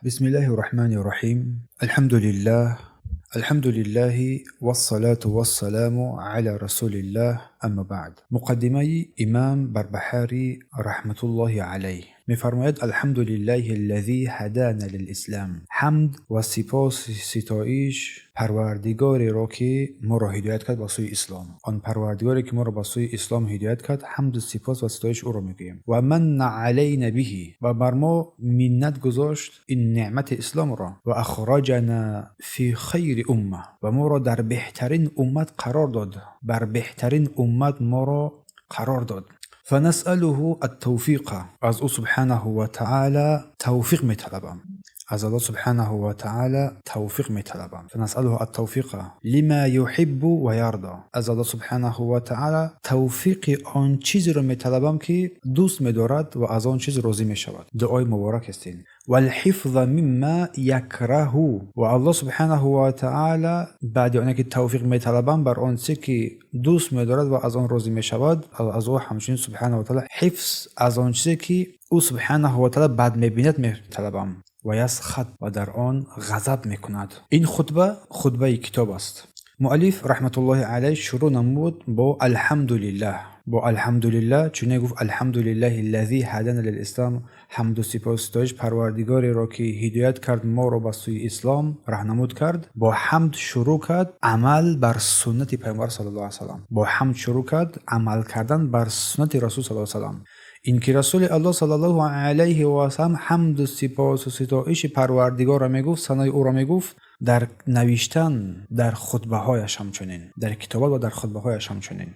بسم الله الرحمن الرحیم. الحمد لله والصلاة والسلام على رسول الله. اما بعد. مقدمه امام بربحاری رحمت الله علیه می‌فرماید الحمد لله الذي هدانا للاسلام. حمد و سپاس ستایش پروردگاری را که ما را هدایت کرد به سوی اسلام. آن پروردگاری که ما را به سوی اسلام هدایت کرد، حمد و سپاس و ستایش او را میگوییم. و من علینا به، و بر ما منت گذاشت این نعمت اسلام را. و اخرجنا فی خیر امه، و ما را در بهترین امت قرار داد. بر بهترین امت ما را قرار داد. فنسأله التوفیق، از او سبحانه و تعالی توفیق میطلبم. از الله سبحانه و تعالی توفیق میطلبم. فنسأله التوفیق لما يحب و یرضى. از الله سبحانه و تعالی توفیق آن چیزی را میطلبم که دوست می‌دارد و از آن چیز راضی میشود. دعای مبارک است این. والحفظ مما یکره، و الله سبحانه و تعالی بعد آن که توفیق میطلبم بر آن چیزی که دوست می‌دارد و از آن راضی میشود، از او همچنین سبحانه و تعالی حفظ از آن چیزی که او سبحانه و تعالی بد می‌بیند میطلبم. و یسخط، و در آن غضب میکند. این خطبه کتاب است. مؤلف رحمت الله علیه شروع نمود با الحمدلله. با الحمدلله چونه گفت الحمدلله الذی هدانا للاسلام. حمد و سپاس ستایش پروردگاری را که هدایت کرد ما را به سوی اسلام راهنمود کرد. با حمد شروع کرد عمل بر سنت پیامبر صلی الله علیه و سلم. با حمد شروع کرد عمل کردن بر سنت رسول صلی الله علیه و سلم. این که رسول الله صلی الله علیه و سلم حمد و سپاس و ستایش پروردگار را میگفت، ثنای او را میگفت در نوشتن در خطبه هایش همچنین، در کتابات و در خطبه هایش همچنین.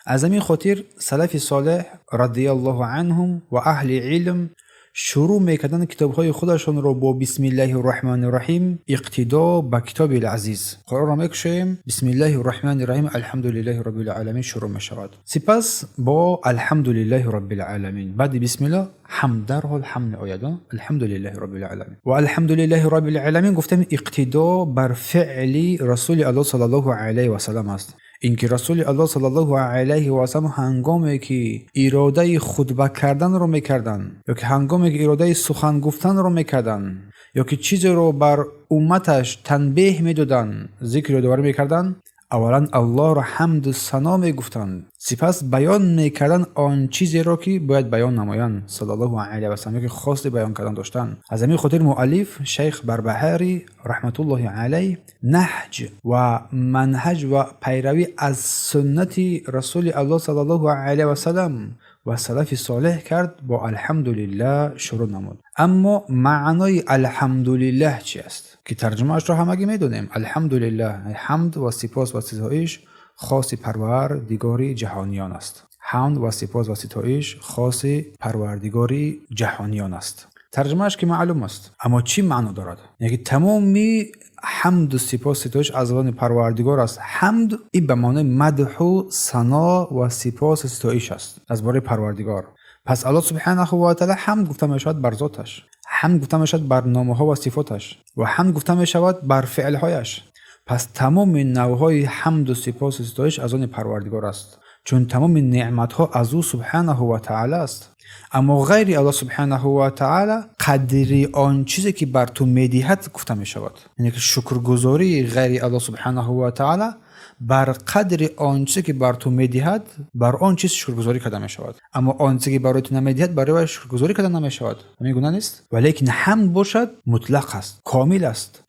از همین خاطر سلف صالح رضی الله عنهم و اهل علم شروع میکردن کتاب‌های خودشون رو با بسم الله الرحمن الرحیم اقتدا به کتاب العزیز. قرآن را میکشیم بسم الله الرحمن الرحیم الحمد لله رب العالمین شروع میشود. سپس با الحمد لله رب العالمین بعد بسم الله حمد در حال حمد آید الحمد لله رب العالمین. و الحمد لله رب العالمین گفتم اقتدا بر فعل رسول الله صلی الله علیه و سلم است. این که رسول الله صلی الله علیه و سلم هنگامی که اراده خطبه کردن رو میکردن، یا که هنگامی که اراده سخن گفتن رو میکردن، یا که چیزی رو بر امتش تنبیه میدادن، ذکر یادآوری میکردن، اولا الله را حمد و ثنا میگفتند، سپس بیان میکردن آن چیزی را که باید بیان نمایند صلی الله علیه و سلم، که خواست بیان کردن داشتن. از همین خاطر مؤلف شیخ بربحاری رحمت الله علیه نهج و منهج و پیروی از سنت رسول الله صلی الله علیه و سلم و سلف صالح کرد با الحمدلله شروع نمود. اما معنای الحمدلله چی است که ترجمه اش را همگی میدونیم. الحمدلله حمد و سپاس و ستایش خاص پروردگار جهانیان است. حمد و سپاس و ستایش خاص پروردگار جهانیان است. ترجمه اش که معلوم است، اما چی معنا دارد؟ یعنی تمامی حمد و سپاس ستایش از آن پروردگار است. حمد این به معنای مدح و ثنا و سپاس ستایش است از باره پروردگار. پس الله سبحانه و تعالی حمد گفته می شود بر ذاتش، حمد گفته می شود بر نامه ها و صفاتش، و حمد گفته می شود بر فعل هایش. پس تمام نوعهای حمد و سپاس و ستایش از آن پروردگار است، چون تمام نعمت ها از او سبحانه و تعالی است. اما غیر الله سبحانه و تعالی قدری آن چیزی که بر تو میدهد گفته می شود. یعنی که شکرگزاری غیر الله سبحانه و تعالی بر قدر آن چیزی که بر تو میدهد بر آن چیز شکرگزاری کرده می شود. اما آن چیزی که برای تو نمیدهد برای شکرگزاری کرده نمی شود. همین گونه نیست. ولیکن حمد باشد مطلق است، کامل است،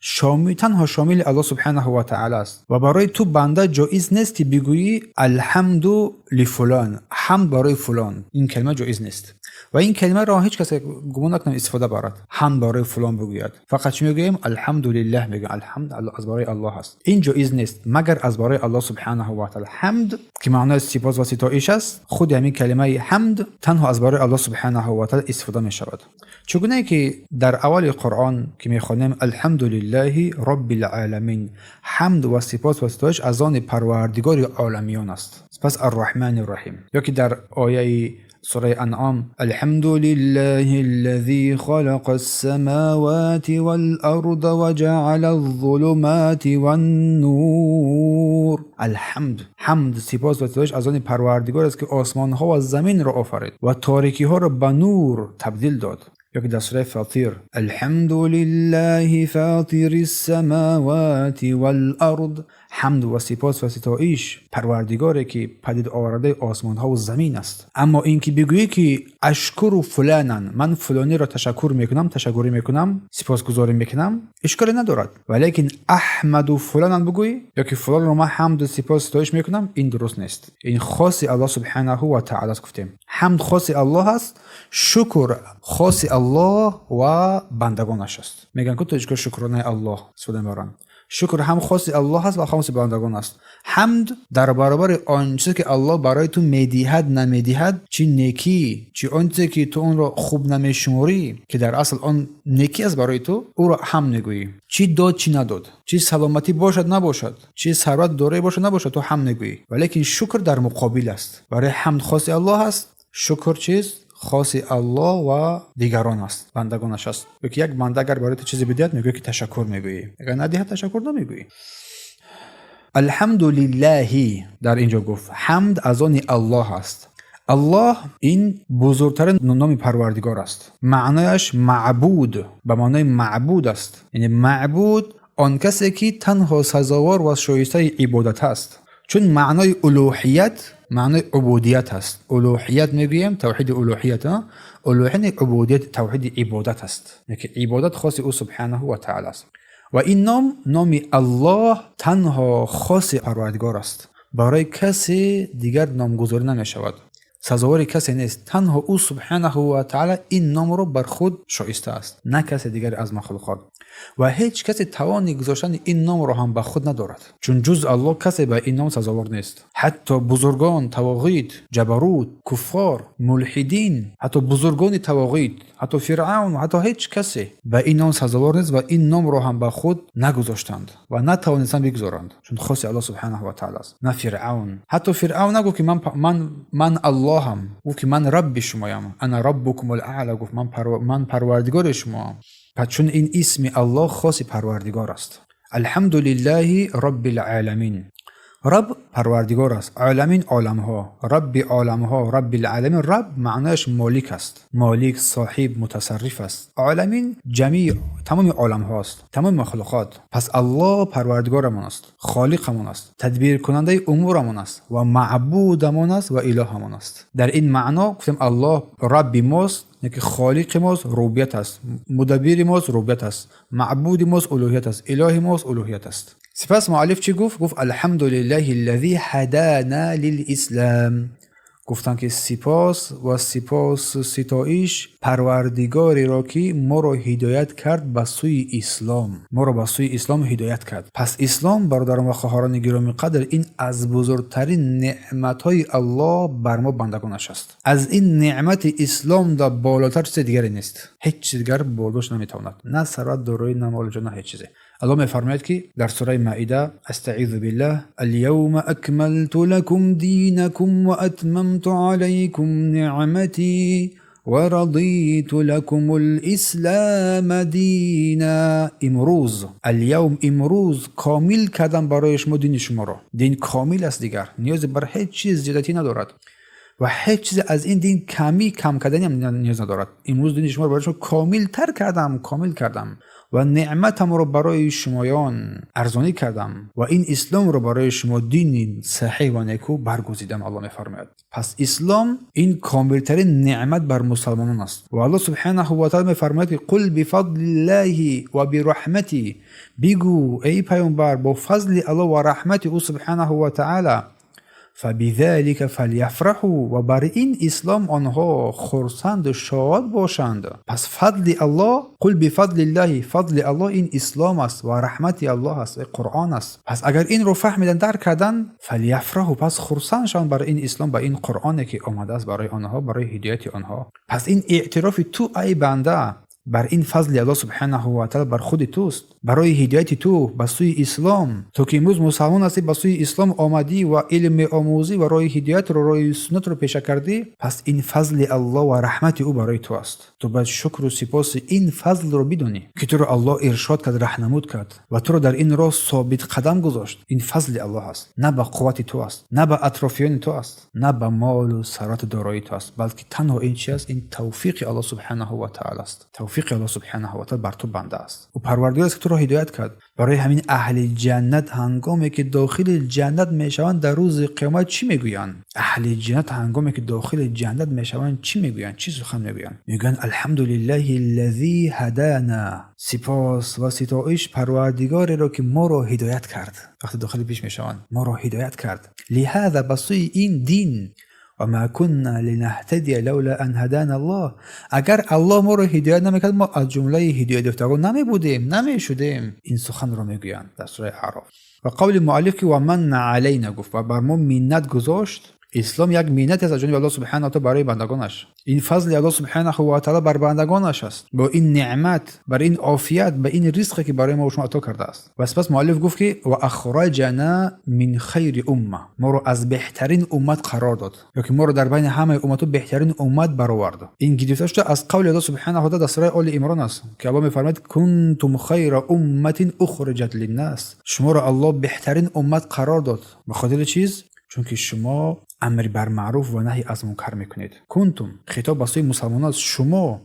تنها شامل الله سبحانه و تعالی است. و برای تو بنده جایز نیست که بگویی الحمد لفلان، حمد برای فلان. این کلمه جایز نیست. و این کلمه را هیچ کس گمان نکنه استفاده برد حمد برای فلان بگوید. فقط میگوییم الحمدلله، میگیم الحمد از برای الله است. این جایز نیست مگر از برای الله سبحانه و تعالی. حمد که معنای سپاس و ستایش است، خود همین کلمه حمد تنها از برای الله سبحانه و تعالی استفاده می شود. چگونه که در اول قرآن که میخوانیم الحمدلله رب العالمین، حمد و سپاس و ستایش از آن پروردگار عالمیان است. پس الرحمن الرحیم. یا که در آیه سوره انعام الحمد لله الذي خلق السماوات والارض وجعل الظلمات والنور. حمد سپاس و ستایش از آن پروردگار است که آسمان ها و زمین را آفرید و تاریکی ها را به نور تبدیل داد. یا که در سوره فاطر الحمدلله فاطر السماوات والارض، حمد و سپاس و ستایش پروردگاری که پدید آورده آسمان ها و زمین است. اما اینکه بگویی که اشکر فلانن، من فلانی را تشکری میکنم، سپاسگزاری میکنم، اشکال ندارد. ولیکن احمد فلانن بگویی یا که فلان را من حمد و سپاس ستایش میکنم، این درست نیست. این خاص الله سبحانه و تعالی است. گفتیم حمد خاص الله است، شکر خاص الله و بندگانش است. میگن که تو اجکار شکرانه الله سودن شکر هم خاص الله است و خاص بندگان است. حمد در برابر آنچه که الله برای تو میدهد نمیدهد، چی نیکی چی آنچه که تو اون را خوب نمیشماری که در اصل آن نیکی است برای تو، او را حمد میگویی. چی داد چی نداد، چی سلامتی باشد نباشد، چی ثروت داره باشد نباشد، تو حمد میگویی. ولیکن شکر در مقابل است. برای حمد خاص الله است، شکر چیز خاص الله و دیگران است، بندگانش است. یک بنده اگر برای تو چیزی بدهد میگویی که تشکر میگویی، اگر ندهد تشکر نمیگویی. الحمدلله در اینجا گفت حمد از آن الله است. الله این بزرگترین نام پروردگار است. معنایش معبود به معنای معبود است. یعنی معبود آن کسی که تنها سزاوار و شایسته عبادت است. چون معنای الوهیت معنای عبودیت است. الوهیت میگویم توحید الوهیت، الوهیت عبودیت توحید عبادت است. یعنی عبادت خاص او سبحانه و تعالی است. و این نام الله تنها خاص پروردگار است. برای کسی دیگر نامگذاری نمی شود. سزاوار کسی نیست. تنها او سبحانه و تعالی این نام را بر خود شایسته است، نه کسی دیگر از مخلوقات. و هیچ کسی توان گذاشتن این نام را هم به خود ندارد، چون جز الله کسی به این نام سزاوار نیست. حتی بزرگان طواغیت، جبروت، کفار، ملحدین، حتی بزرگان طواغیت، حتی فرعون، حتی هیچ کسی به این نام سزاوار نیست و این نام را هم به خود نگذاشتند و نتوانستند بگذارند، چون خاص الله سبحانه و تعالی است. نه فرعون. حتی فرعون نگفت که من الله هم، گفت که من رب شمایم، انا ربکم الاعلی، گفت من پروردگار شما. پس چون این اسم الله خاص پروردگار است. الحمدلله رب العالمین. رب پروردگار است، عالمین عالمها، رب عالمها، رب العالمین. رب معنیش مالک است، مالک صاحب متصرف است. عالمین جمیع تمام عالم هاست، تمام مخلوقات. پس الله پروردگارمون است، خالقمون است، تدبیر کننده امورمون است و معبودمون است و الهمون است. در این معنا گفتیم الله رب ماست، که خالق ماست، ربوبیت است، مدبر ماست، ربوبیت است، معبود ماست، الوهیت است، اله ماست، الوهیت است. سپس مؤلف چی گفت؟ گفت الحمدلله الذی هدانا للاسلام. گفتن که سپاس و ستایش پروردگاری را که ما را هدایت کرد به سوی اسلام، ما را به سوی اسلام هدایت کرد. پس اسلام برادران و خواهران گرامی قدر این از بزرگترین نعمت‌های الله بر ما بندگانش است. از این نعمت اسلام دا بالاتر چیز دیگری نیست. هیچ چیز دیگر بالاترش نمیتواند، نه ثروت دارایی، نه مال جان، نه هیچ چیزی. الله می‌فرماید که در سوره مائده استعیذ بالله اليوم اکملت لكم دینکم و اتممت علیکم نعمتی و رضیت لكم الاسلام دینا. امروز امروز کامل کردم برای شما دین شما را. دین کامل است، دیگر نیاز بر هیچ چیز زیادتی ندارد و هیچ چیز از این دین کم کردنی هم نیاز ندارد. امروز دین شما را برای شما کامل کردم و نعمتم رو برای شمایان ارزانی کردم و این اسلام رو برای شما دین صحیح و نیکو برگزیدم. الله می‌فرماید پس اسلام این کاملترین نعمت بر مسلمانان است. و الله سبحانه و تعالی می‌فرماید که قل بفضل الله و برحمته، بگو ای پیامبر با فضل الله و رحمت او سبحانه و تعالی، فبذلك فلیفرحوا، و بر این اسلام آنها خرسند و شاد باشند. پس فضل الله، قل بفضل الله، فضل الله این اسلام است و رحمت الله است، قرآن است. پس اگر این رو فهمیدن، درک کردن، فلیفرحوا، پس خرسند شوند بر این اسلام، بر این قرآنی که آمده است برای آنها، برای هدایت آنها. پس این اعتراف تو ای بنده بر این فضل الله سبحانه و تعالی بر خود توست، برای هدایت تو به سوی اسلام. تو که امروز مسلمان هستی، به سوی اسلام آمدی و علم آموزی و راه هدایت رو، راه سنت رو پیشه کردی، پس این فضل الله و رحمت او برای تو است. تو باید شکر و سپاس این فضل رو بدونی که تو رو الله ارشاد کرد، راهنمود کرد و تو رو در این راه ثابت قدم گذاشت. این فضل الله است، نه به قوت تو است، نه به اطرافیان تو است، نه به مال و ثروت دارایی تو است، بلکه تنها این چیز است، این توفیق الله سبحانه و تعالی است. توفیق الله سبحانه و تعالی بر تو بنده است و پروردگار است که تو رو هدایت کرد. برای همین اهل جنت هنگامی که داخل جنت میشوند در روز قیامت چی میگویند؟ اهل جنت هنگامی که داخل جنت میشوند چی میگویند؟ چی سخن میگویند؟ میگن الحمدلله الذی هدانا، سپاس و ستایش پروردگاری را که ما را هدایت کرد. وقتی داخل پیش میشوند ما را هدایت کرد، لهذا بسوی این دین و ما كنا لنهتدی لولا ان هدانا الله، اگر الله ما رو هدایت نمیکرد ما از جمله هدایت یافتگان نمیبودیم، نمیشدیم. این سخن رو میگویند در سوره اعراف. و قول مؤلف که و من علینا گفت و بر ما منت گذاشت. اسلام یک منت از جانب الله سبحانه و تعالی برای بندگانش. این فضل الله سبحانه و تعالی بر بندگانش است، با این نعمت، بر این عافیت، به این رزقی که برای ما و شما عطا کرده است. و سپس مؤلف گفت که و اخرجنا من خیر امه، ما رو از بهترین امت قرار داد، یا که ما رو در بین همه امت‌ها بهترین امت برآورد. این گرفته شده از قول الله سبحانه و تعالی در سوره آل عمران است که الله می‌فرماید کنتم خیر امه اخرجت للناس، شما رو الله بهترین امت قرار داد. به خاطر چیز؟ چون که شما امر بر معروف و نهی از منکر میکنید. کنتم خطاب به سوی مسلمانان، شما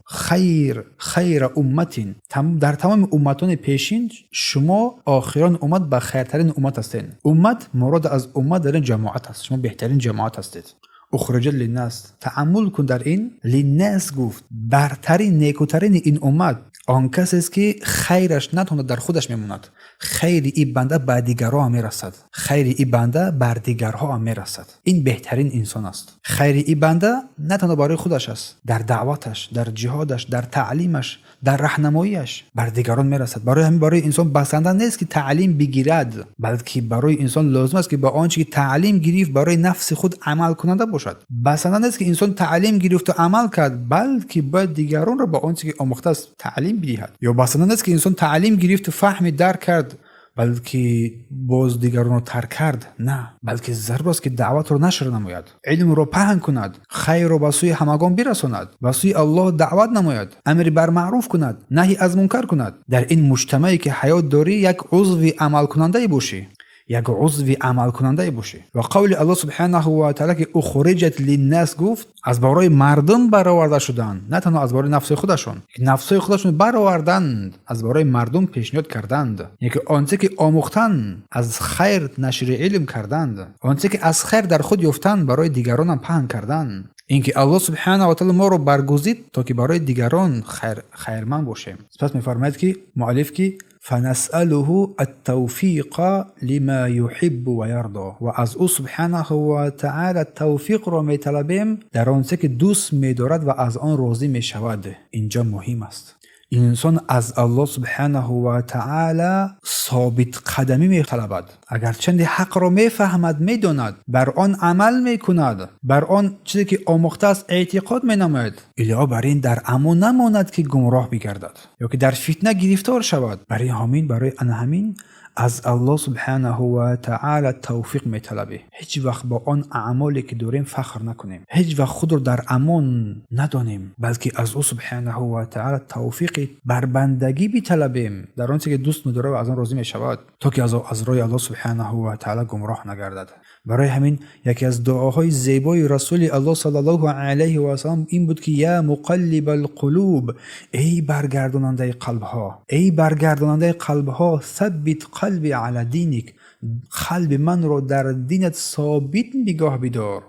خیر امتین، در تمام امتان پیشین شما آخران امت به خیرترین امت هستین. امت مراد از امت در این جماعت است، شما بهترین جماعت هستید. اخرجت للناس، تأمل کن در این للناس گفت، برترین نیکوترین این امت آن کسی است که خیرش نتونه در خودش میموند، خیر این بنده بر دیگرها هم میرسد، خیر این بنده بر دیگرها هم میرسد. این بهترین انسان است. خیر این بنده نه تنها برای خودش است، در دعوتش، در جهادش، در تعلیمش، در راهنماییش بر دیگران میرسد. برای همین برای انسان بسنده نیست که تعلیم بگیرد، بلکه برای انسان لازم است که با آنچه که تعلیم گرفت برای نفس خود عمل کننده باشد. بسنده نیست که انسان تعلیم گرفت و عمل کرد، بلکه باید دیگران را با آنچه که آموخته است تعلیم بدهد. یا بسنده نیست که انسان تعلیم گرفت و فهم درک کرد، بلکه باز دیگران رو ترک کرد. نه، بلکه ضرور است که دعوت رو نشر نماید، علم رو پهن کند، خیر رو به سوی همگان برساند، به سوی الله دعوت نماید، امر بر معروف کند، نهی از منکر کند. در این مجتمعی که حیات داری یک عضو عمل کننده باشی، یک عضو عمل کننده باشی. و قول الله سبحانه و تعالی که اخرجت للناس گفت، از برای مردم برآورده شدند، نه تنها از برای نفس خودشون. نفس خودشون برآوردند، از برای مردم پیشنهاد کردند. یعنی آنچه که آموختند از خیر نشر علم کردند، آنچه که از خیر در خود یافتند برای دیگران هم پهن کردند. اینکه الله سبحانه و تعالی ما رو برگزید تا که برای دیگران خیرمند باشیم. پس می‌فرماید که مؤلف که فنسأله التوفیق لما يحب و یرضى، و از او سبحانه و تعالی توفیق را می‌طلبیم در آنچه که دوست می‌دارد و از آن راضی می‌شود. اینجا مهم است انسان از الله سبحانه و تعالی ثابت قدمی می‌طلبد. اگر چند حق را می‌فهمد، می‌داند، بر آن عمل می‌کند، بر آن چیزی که آموخته است اعتقاد می‌نماید، الا بر این در امان نماند که گمراه بگردد یا که در فتنه گرفتار شود. برای همین از الله سبحانه و تعالی توفیق می‌طلبه. هیچ وقت با آن اعمالی که داریم فخر نکنیم، هیچ وقت خود رو در امان ندانیم، بلکه از او سبحانه و تعالی توفیق بر بندگی بطلبیم در آنچه که دوست می‌داره و از آن راضی می‌شود، تا که از راه الله سبحانه و تعالی گمراه نگردد. برای همین یکی از دعاهای زیبای رسول الله صلی الله علیه و سلم این بود که یا مقلب القلوب، ای برگرداننده قلب‌ها، ای برگرداننده قلب‌ها، ثبت قلبی علی دینک، قلب من رو در دینت ثابت نگاه بدار.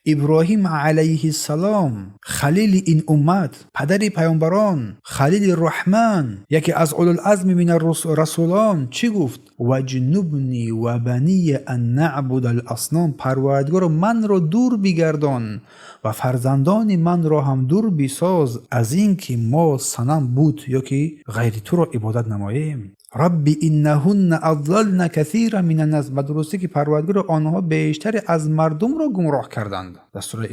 ابراهیم علیه السلام، خلیل این امت، پدر پیامبران، خلیل الرحمن، یکی از اولو العزم من رسولان، چی گفت؟ وجنبنی و بنی ان نعبد الاصنام، پروردگار من را دور بگردان و فرزندان من را هم دور بساز از این که ما صنم بود یا که غیر تو را عبادت نماییم. ربی انهن اضللن کثیرا من الناس، به درستی که پروردگار آنها بیشتر از مردم را گمراه کردند. در سوره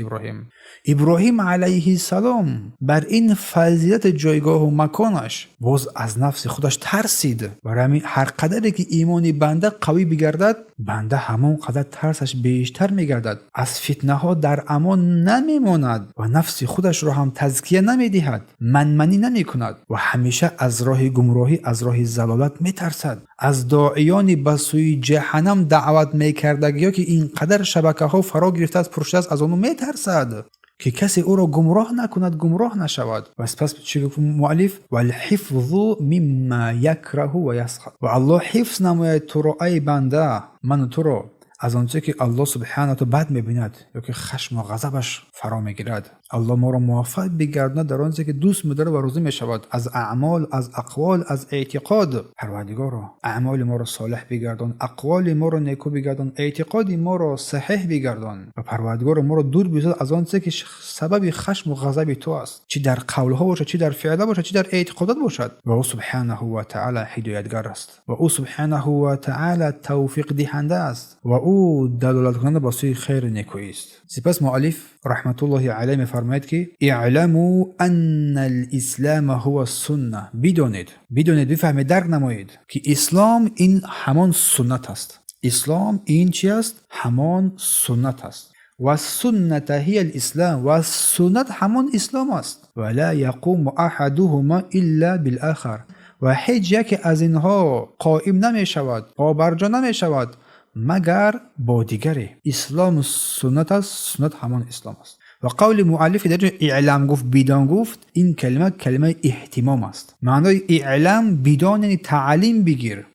ابراهیم علیه السلام بر این فضیلت جایگاه و مکانش باز از نفس خودش ترسید. برای هر قدری که ایمان بنده قوی بگردد، بنده همون قدر ترسش بیشتر میگردد، از فتنه ها در امان نمیماند و نفس خودش را هم تزکیه نمیدهد، منمنی نمی کند و همیشه از راه گمراهی، از راه ضلالت میترسد. از داعیان به سوی جهنم دعوت میکردگی که اینقدر شبکه ها فرا گرفته از پشت از آنو میترسد که کسی او را گمراه نکند، گمراه نشود. و پس چی گفت مؤلف؟ والحفظ مما یکره و یسخط، و الله حفظ نماید تو را ای بنده، من و تو را، از آنچه که الله سبحانه تو بد میبیند یا که خشم و غضبش فرا میگیرد. الله ما را موفق بگرداند در آنچه که دوست می‌داره و راضی میشود، از اعمال، از اقوال، از اعتقاد. پروردگارا اعمال ما را صالح بگردان، اقوال ما را نیکو بگردان، اعتقاد ما را صحیح بگردان و پروردگار ما را دور بساز از آنچه که سبب خشم و غضب تو است، چی در قولها باشد، چی در فعلها باشد، چی در اعتقادات باشد. و او سبحانه و تعالی هدایتگر است و او سبحانه و تعالی توفیق دهنده است و او دلالت کننده به سوی خیر نیکویی است. سپس مؤلف رحمت الله علیه می‌فرماید که اعلموا ان الاسلام هو السنه، بدونید بفهمید، درک نمایید که اسلام این همان سنت است. اسلام این چی است؟ همان سنت است. و سنت هی الاسلام، و سنت همان اسلام است. ولا یقوم احدهما الا بالاخر، و هیچ یک از اینها قائم نمی شود، پابرجا نمی شود مگر با دیگری. اسلام سنت است، سنت همان اسلام است. و قول مؤلف در اعلام گفت، بدان گفت، این کلمه اهتمام است. معنای اعلام بدان یعنی تعلیم بگیر،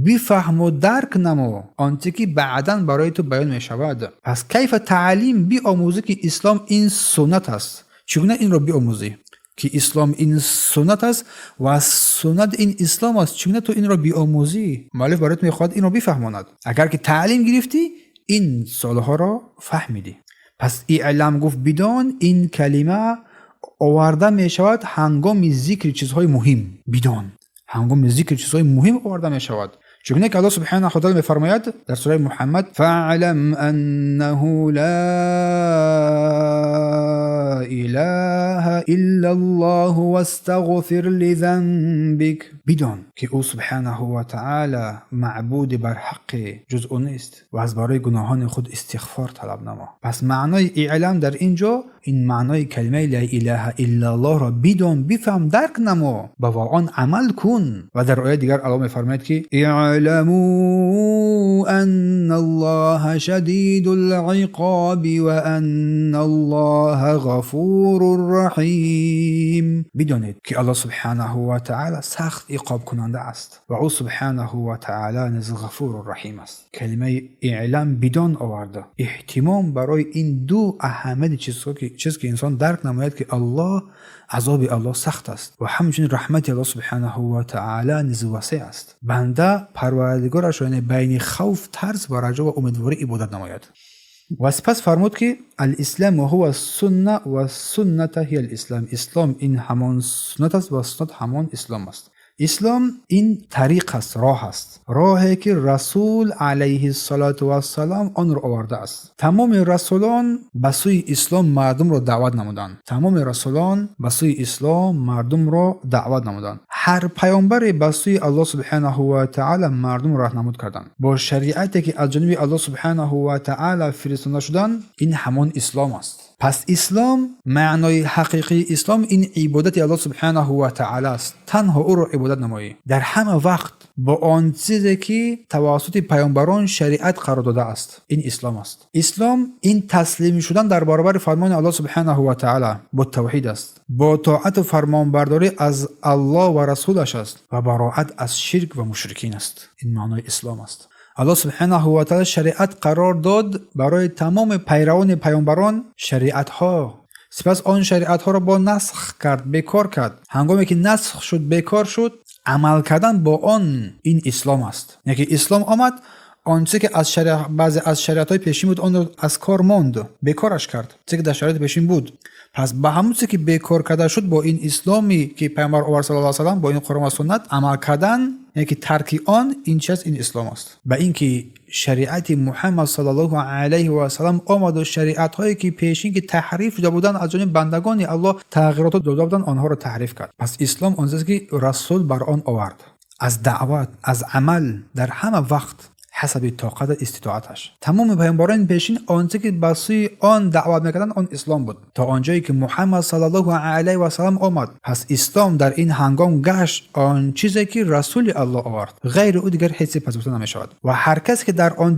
بفهم و درک نمو آنچه که بعداً برای تو بیان می شود. پس کیف تعلیم بیاموزی که اسلام این سنت است؟ چگونه این را بیاموزی که اسلام این سنت است و سنت این اسلام است؟ چگونه تو این را بیاموزی؟ مؤلف برات میخواد این را بفهماند. اگر که تعلیم گرفتی، این سالها را فهمیدی. پس اعلام گفت بدان، این کلمه آورده می شود هنگام ذکر چیزهای مهم. بدان هنگام ذکر چیزهای مهم آورده می شود. چگونه که الله سبحانه و تعالی می‌فرماید در سوره محمد: فاعلم انه لا اله الا الله واستغفر لذنبك، بدان که او سبحانه و تعالی معبود بر حق جز او نیست و از برای گناهان خود استغفار طلب نما. پس معنای اعلام در اینجا این معنای کلمه لا اله الا الله را بدان، بفهم، درک نما، با آن عمل کن. و در آیه دیگر الله می‌فرماید که اعلموا ان الله شدید العقاب و ان الله غفور رحیم، بدانید که الله سبحانه و تعالی سخت عقاب کننده است و او سبحانه و تعالی نیز غفور رحیم است. کلمه اعلام بدان آورده، اهتمام برای این دو اهمیت چیز که انسان درک نماید که الله، عذاب الله سخت است و همچنین رحمت الله سبحانه و تعالی نیز واسع است. بنده پروردگارش را بین خوف، ترس و رجا و امیدواری عبادت نماید. و سپس فرمود که الاسلام هو السنه و سنت هی الاسلام، اسلام این همان سنت است و سنت همان اسلام است. اسلام این طریق است، راه است، راهی که رسول علیه السلام آن را آورده است. تمام رسولان به سوی اسلام مردم را دعوت نمودند. هر پیامبر به سوی الله سبحانه و تعالی مردم را راهنمود کردند با شریعتی که از جانب الله سبحانه و تعالی فرستاده شدند. این همان اسلام است. پس اسلام، معنای حقیقی اسلام این عبادت الله سبحانه و تعالی است. تنها او را عبادت نمایی در همه وقت با آن چیزی که توسط پیامبران شریعت قرار داده است. این اسلام است. اسلام این تسلیم شدن در برابر فرمان الله سبحانه و تعالی با توحید است، با طاعت و فرمانبرداری از الله و رسولش است و براءت از شرک و مشرکین است. این معنای اسلام است. الله سبحانه و تعالی شریعت قرار داد برای تمام پیروان پیامبران شریعت ها. سپس آن شریعت ها را با نسخ کرد، بیکار کرد. هنگامی که نسخ شد، بیکار شد، عمل کردن با آن این اسلام است. یعنی که اسلام آمد، آنچه که از بعضی از شریعت های پیشین بود آن را از کار ماند، بیکارش کرد، چه که در شریعت پیشین بود. پس به همون چیزی که بیکار کرده شد با این اسلامی که پیامبر آورد صلی الله علیه و سلم، با این قرآن و سنت عمل کردن یعنی که ترک آن این چیز این اسلام است. و اینکه شریعت محمد صلی الله علیه و سلم آمد و شریعت هایی که پیشین که تحریف شده بودن از جانب بندگان الله تغییرات داده بودن آنها را تحریف کرد. پس اسلام آن است که رسول بر آن آورد، از دعوت، از عمل در همه وقت حسب طاقت استطاعتش. تمام پیامبران پیشین آنچه که به سوی آن دعوت میکردن آن اسلام بود تا آنجایی که محمد صلی الله علیه و سلم آمد. پس اسلام در این هنگام گشت آن چیزی که رسول الله آورد، غیر او دیگر هیچ پذیرفته نمیشود. و هر کس که در آن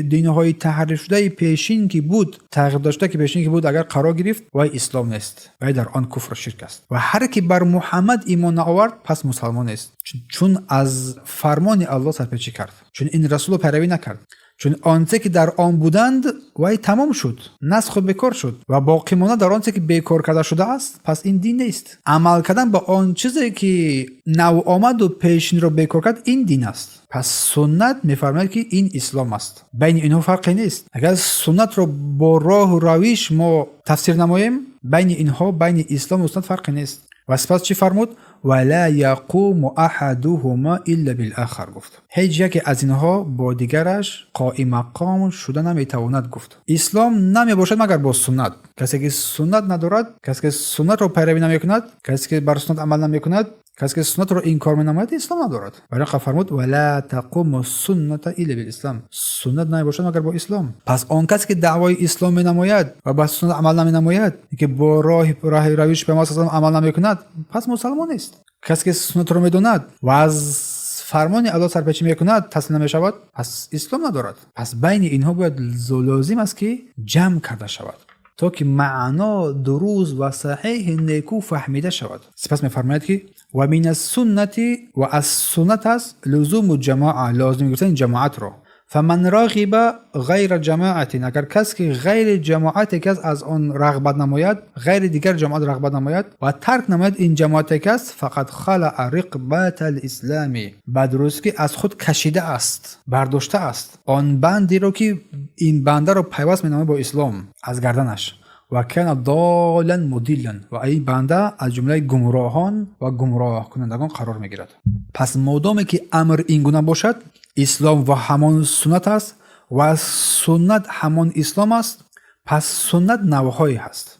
دینهای تحریف شده پیشین که بود، تغییر داشته که پیشین که بود، اگر قرار گرفت و اسلام نیست و در آن کفر و شرک است. و هر کی بر محمد ایمان آورد پس مسلمان است، چون از فرمان الله سرپیچی کرد، چون این رسول پیروی نکرد، چون آنچه که در آن بودند وای تمام شد، نسخ و بیکار شد و باقی مانده در آنچه که بیکار کرده شده است. پس این دین نیست. عمل کردن با آن چیزی که نو آمد و پیشین رو بیکار کرد این دین است. پس سنت میفرماید که این اسلام است. بین اینها فرقی نیست. اگر سنت رو با راه و روش ما تفسیر نماییم، بین اینها، بین اسلام و سنت فرقی نیست. و سپس چی فرمود؟ ولا یقوم احدهما الا بالاخر. گفت هیچ یک از اینها با دیگرش قائم مقام شده نمیتواند. گفت اسلام نمی باشد مگر با سنت. کسی که سنت ندارد، کسی که سنت رو پیروی نمیکند، کسی که بر سنت عمل نمیکند، کسی که سنت رو انکار می‌نماید اسلام ندارد. برای فرمود ولا تقوم السنه الا بالاسلام. سنت نمی باشد مگر با اسلام. پس آن کسی که دعوای اسلام می‌نماید و با سنت عمل نمی‌نماید، که با راه روش به ما عمل نمی‌کند، پس مسلمان است. کسی که سنت رو می‌داند و از فرمان الله سرپیچی می‌کند تسلیم نمی‌شود، پس اسلام ندارد. پس بین اینها باید لازم است که جمع کرده شود تا که معنا درست و صحیح نیکو فهمیده شود. سپس می‌فرماید که و من السنت و از سنت است لزوم جماعه، لازم گرفتن جماعت رو. فمن راغب غیر جماعت، اگر کس که غیر جماعت کس از آن رغبت نماید، غیر دیگر جماعت رغبت نماید و ترک نماید این جماعت کس، فقط خلع رقبت الاسلامی، بدروست که از خود کشیده است، برداشته است آن بندی رو که این بنده رو پیوست مینامه با اسلام از گردنش. و کان ضالا مضلا، و این بنده از جمله گمراهان و گمراه کنندگان قرار میگیرد. پس مادامی که امر این گونه باشد، اسلام و همان سنت است و سنت همان اسلام است، پس سنت نوعهایی هست،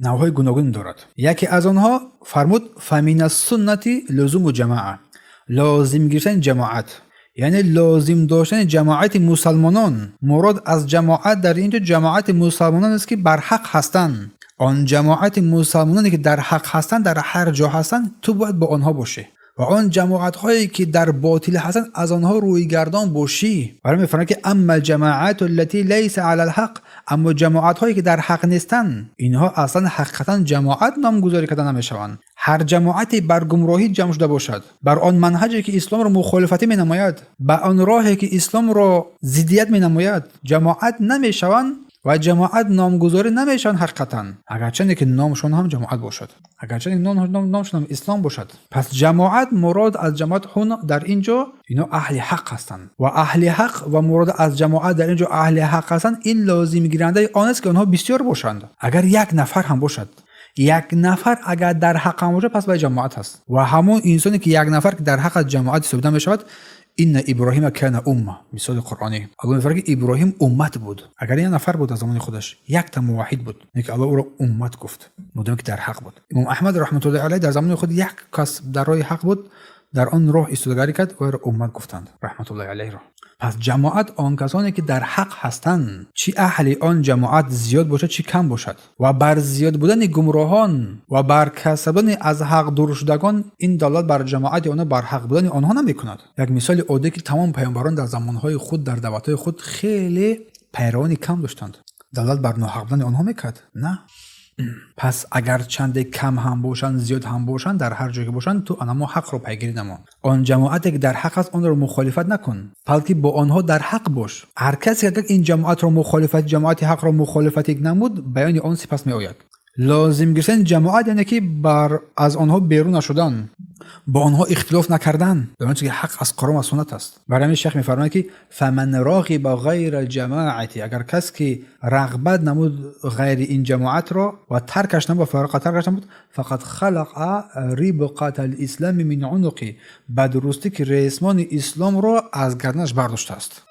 نوعهای گوناگون دارد. یکی از آنها فرمود فمن السنت لزوم جماعه، لازم گرفتن جماعت، یعنی لازم داشتن جماعت مسلمانان. مراد از جماعت در اینجا جماعت مسلمانان است که بر حق هستند. آن جماعت مسلمانانی که در حق هستند، در هر جا هستند، تو باید با آنها باشی و آن جماعت هایی که در باطل هستند از آنها روی گردان باشی. برای میفرماید که اما الجماعات التي ليس على الحق، اما جماعت هایی که در حق نیستند، اینها اصلا حقیقتا جماعت نامگذاری کردن نمیشوند. هر جماعتی بر گمراهی جمع شده باشد، بر آن منهجی که اسلام را مخالفتی می نماید، به آن راهی که اسلام را ضدیت می نماید، جماعت نمیشوند و جماعت نامگذاری نمیشن حقیقتا، اگرچه که نامشون هم جماعت باشد، اگرچه نامشون هم اسلام باشد. پس جماعت، مراد از جماعت در اینجا اینا اهل حق هستند و اهل حق و مراد از جماعت در اینجا اهل حق هستند. این لازم گیرنده آن است که آنها بسیار باشند. اگر یک نفر هم باشد، یک نفر اگر در حق هم باشد، پس به جماعت هست. و همون انسانی که یک نفر که در حق از جماعت ثابت میشود، این ابراهیم کان امه، مثال قرآنی. الله میفرماید که ابراهیم امت بود. اگر یک نفر بود از زمان خودش، یک تا موحد بود، که الله او را امت گفت، مدام که در حق بود. امام احمد رحمت الله علیه در زمان خود یک کس در راه حق بود، در آن راه ایستادگی کرد و را امت گفتند رحمت الله علیه را. پس جماعت آن کسانی که در حق هستند، چی اهل آن جماعت زیاد باشد چی کم باشد، و بر زیاد بودن گمراهان و بر کسب بودن از حق دور شدگان، این دلالت بر جماعت آنها بر حق بودن آنها نمیکند. یک مثال عادی که تمام پیامبران در زمانهای خود در دعوتهای خود خیلی پیروان کم داشتند، دلالت بر ناحق بودن آنها میکرد؟ نه. پس اگر چند کم هم باشن، زیاد هم باشن، در هر جایی باشن، تو آنها حق رو پیگیری نما. آن جماعتی که در حق است آن رو مخالفت نکن، بلکه با آنها در حق باش. هر کسی که این جماعت رو مخالفت، جماعت حق رو مخالفت نمود، بیان آن سپس می آید. لازم گرفتن جماعت یعنی که از آنها بیرون نشدن، با آنها اختلاف نکردن، در آنچه که حق از قرآن و سنت است. برای همین شیخ می‌فرماید که فمن راغب غیر الجماعت، اگر کس که رغبت نمود غیر این جماعت را و ترکش نمود و فراغت ترکش نمود، فقط خلق ربقة الاسلام من عنقه، بدرستی که ریسمان اسلام را از گردنش برداشته است.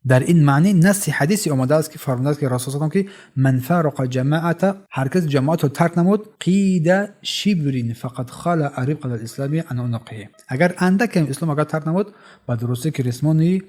در این معنی نص حدیثی آمده است که فرموده است که رسول الله که من فارق جماعت، هر کس جماعت رو ترک نمود، قید شبر فقط خلع ربقة الاسلام عن عنقه، اگر اندک اسلام اگر ترک نمود، با درستی که ریسمان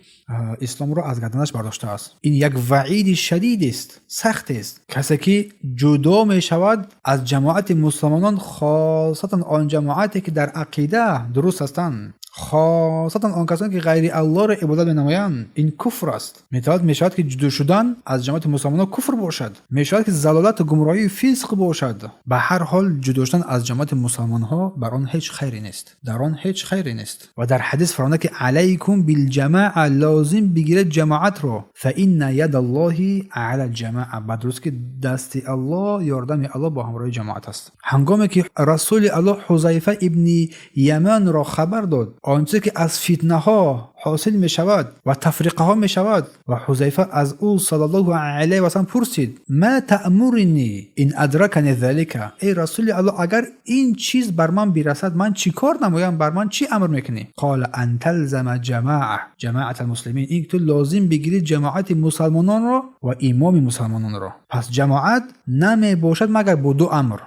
اسلام رو از گردنش برداشته است. این یک وعید شدید است، سخت است. کسی که جدا می شود از جماعت مسلمانان، خاصتا آن جماعتی که در عقیده درست هستند، خاصتا آن کسانی که غیر الله را عبادت می‌نمایند، این کفر است. می‌شود که جدا شدن از جماعت مسلمانان کفر باشد، می‌شود که ضلالت و گمراهی و فسق باشد. به هر حال جدا شدن از جماعت مسلمان‌ها بر آن هیچ خیری نیست، در آن هیچ خیری نیست. و در حدیث فرموده که علیکم بالجماعه، لازم بگیرید جماعت را، فإن ید الله علی الجماعه، بدرست که دست الله، یاردم الله با همراه جماعت است. هنگامی که رسول الله حذیفه ابن یمان را خبر داد آنچه که از فتنه ها حاصل می شود و تفریقه ها می شود، و حذیفه از او صلی الله علیه و سلم پرسید ما تأمرنی ان ادرکنی ذلک، ای رسول الله اگر این چیز بر من برسد من چی کار نمایم، بر من چی امر میکنی؟ قال ان تلزم جماعت المسلمین، این تو لازم بگیری جماعت مسلمانان را و امام مسلمانان را. پس جماعت نمی باشد مگر با دو امر،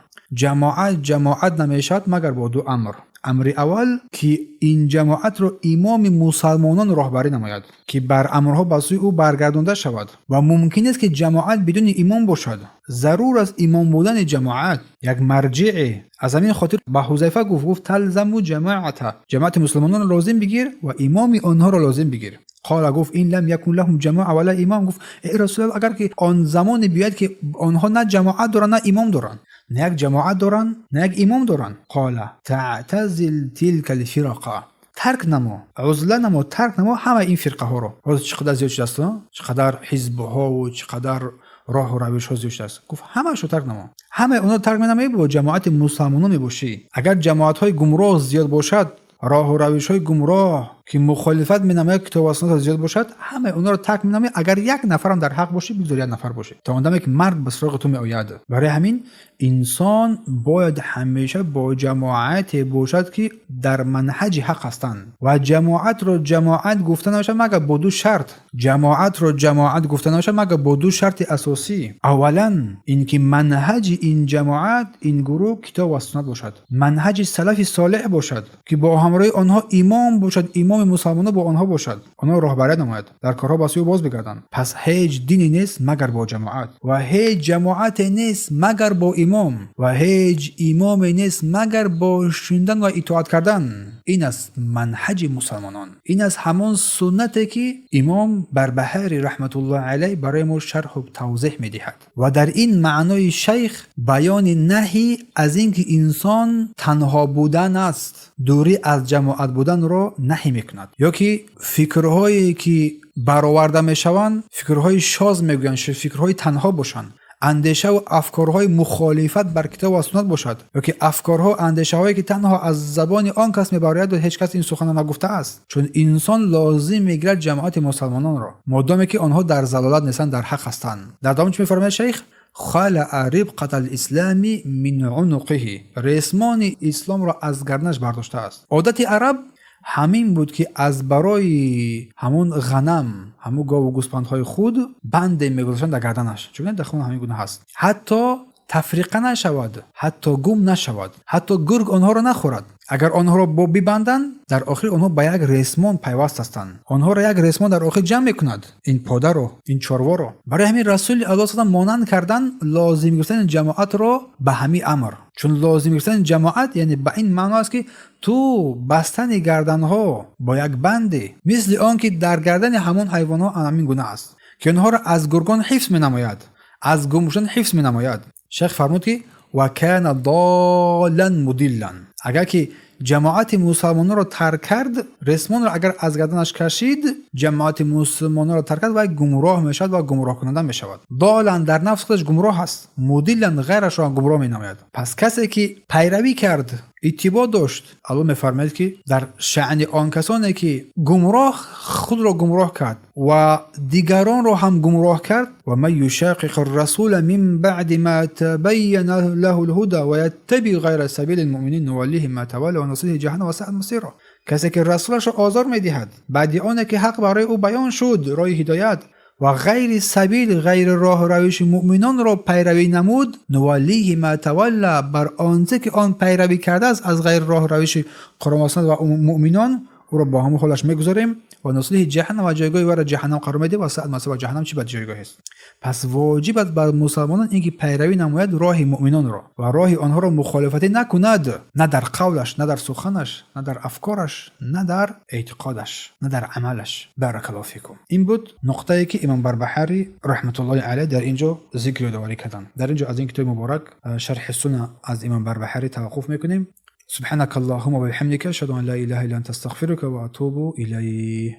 جماعت نمیشد مگر با دو امر. امر اول که این جماعت رو امام مسلمانان راهبری نماید که بر امرها به سوی او برگردانده شود، و ممکن است که جماعت بدون امام باشد. ضرور است امام بودن جماعت یک مرجع. از همین خاطر به حذیفه گفت تلزم جماعت مسلمانان لازم بگیر و امام آنها را لازم بگیر. قال گفت این لم یکن لهم جماعه ولا امام، گفت ای رسول الله اگر که آن زمان بیاد که آنها نه جماعت دارن نه امام دارن، نه یک جماعت دارن نه یک امام دارن، قال تعتزل تلك الفرقه، ترک نما، عزله نما، ترک نما همه این فرقه ها رو. روز چقدر زیاد شده است، چقدر حزب ها و چقدر راه و روش ها زیاد شده است. گفت همه شو ترک نما، همه اونا ترک نمی با جماعت مسلمانان باشی. اگر جماعت های گمراه زیاد باشد، راه و روش های گمراه که مخالفت می‌نماید کتاب و سنت زیاد باشد، همه اونا رو ترک می‌نماید. اگر یک نفرم در حق باشه بگذار یک نفر باشه، تا اندمی که مرگ به سراغ تو میآید. برای همین انسان باید همیشه با جماعت باشد که در منهج حق هستند، و جماعت رو جماعت گفته نمیشه مگر با دو شرط. جماعت رو جماعت گفته نمیشه مگر با دو شرط اساسی. اولا اینکه منهج این جماعت، این گروه کتاب و سنت باشد، منهج سلف صالح باشد که با همراه آنها امام باشد، امام مسلمانان با آنها باشد، آنها راهبری نماید، در کارها با سوی باز بگردند. پس هیچ دینی نیست مگر با جماعت، و هیچ جماعت نیست مگر با امام، و هیچ امام نیست مگر با شنیدن و اطاعت کردن. این است منهج مسلمانان، این است همان سنتی که امام بربهاری رحمت الله علیه برای ما شرح و توضیح می‌دهد. و در این معنای شیخ بیان نهی از اینکه انسان تنها بودن است، دوری از جماعت بودن را نهی میکند، یا که فکرهایی که برآورده میشوند فکرهای شاذ میگویند، فکرهای تنها باشند، اندیشه و افکارهای مخالفت بر کتاب و سنت باشد، یا که افکارها اندیشه هایی که تنها از زبان آن کس میبرید و هیچ کس این سخن نگفته است. چون انسان لازم میگیرد جماعت مسلمانان را مادامی که آنها در ضلالت نیستند، در حق هستند. در ادامه چه میفرماید شیخ؟ خلع ربقة الاسلام من عنقه، ریسمان اسلام را از گردنش برداشته است. عادت عرب همین بود که از برای همون غنم، همون گاو و گوسفندهای خود بند میگذاشتند در گردنش، چون در خون همین گونه هست، حتی تفریقه نشود، حتی گم نشود، حتی گرگ آنها را نخورد. اگر آنها را ببندند در آخر آنها به یک ریسمان پیوست هستند، آنها را یک ریسمان در آخر جمع میکند، این پاده رو، این چروا رو. برای همین رسول الله صلی الله علیه و مانند کردن لازم گرفتن جماعت را به همین امر. چون لازم گرفتن جماعت یعنی به این معنا است که تو بستن گردن ها با یک بندی، مثل آن که در گردن همون حیوان ها همین گونه است که آنها را از گرگان حفظ مینماید، از گم شدن حفظ مینماید. شیخ فرمود که و کان ضالا مضلا، اگر که جماعت مسلمانان را ترک کرد، ریسمان را اگر از گردنش کشید جماعت مسلمانان را ترک کرد و گمراه میشود و گمراه کننده میشود. ضالا در نفس خودش گمراه است، مضلا غیرش را گمراه مینماید. پس کسی که پیروی کرد، اتباع داشت، الله میفرماید که در شأن آن کسانی که گمراه خود را گمراه کرد و دیگران را هم گمراه کرد، و من یشاقق الرسول من بعد ما تبین له الهدى و یتبع غیر سبیل المؤمنین نولیه ما تولی و نصلیه جهنم و ساءت مصیرا. کسی که رسولش را آزار میدهد بعد آن که حق برای او بیان شد، راه هدایت، و غیر سبیل، غیر راه روش مؤمنان را پیروی نمود، نولیه ما تولی، بر آنچه که آن پیروی کرده است از غیر راه روش قرآن و مؤمنان، او را با هم خودش میگذاریم و نصلیه جهنم و جایگاه او را جهنم قرار میده و ساءت مصیرا. جهنم چی بد جایگاه است. پس واجب است بر مسلمانان اینکه پیروی نماید راه مؤمنان را و راه آنها را مخالفتی نکند، نه در قولش، نه در سخنش، نه در افکارش، نه در اعتقادش، نه در عملش. بارک الله فیکم. این بود نقطه‌ای که امام بربحاری رحمت الله علیه در اینجا ذکر داوری کردند. در اینجا از این کتاب مبارک شرح سنن از امام بربحاری توقف میکنیم. سبحانك اللهم وبحمدك اشهد ان لا اله الا انت استغفرك واتوب اليك.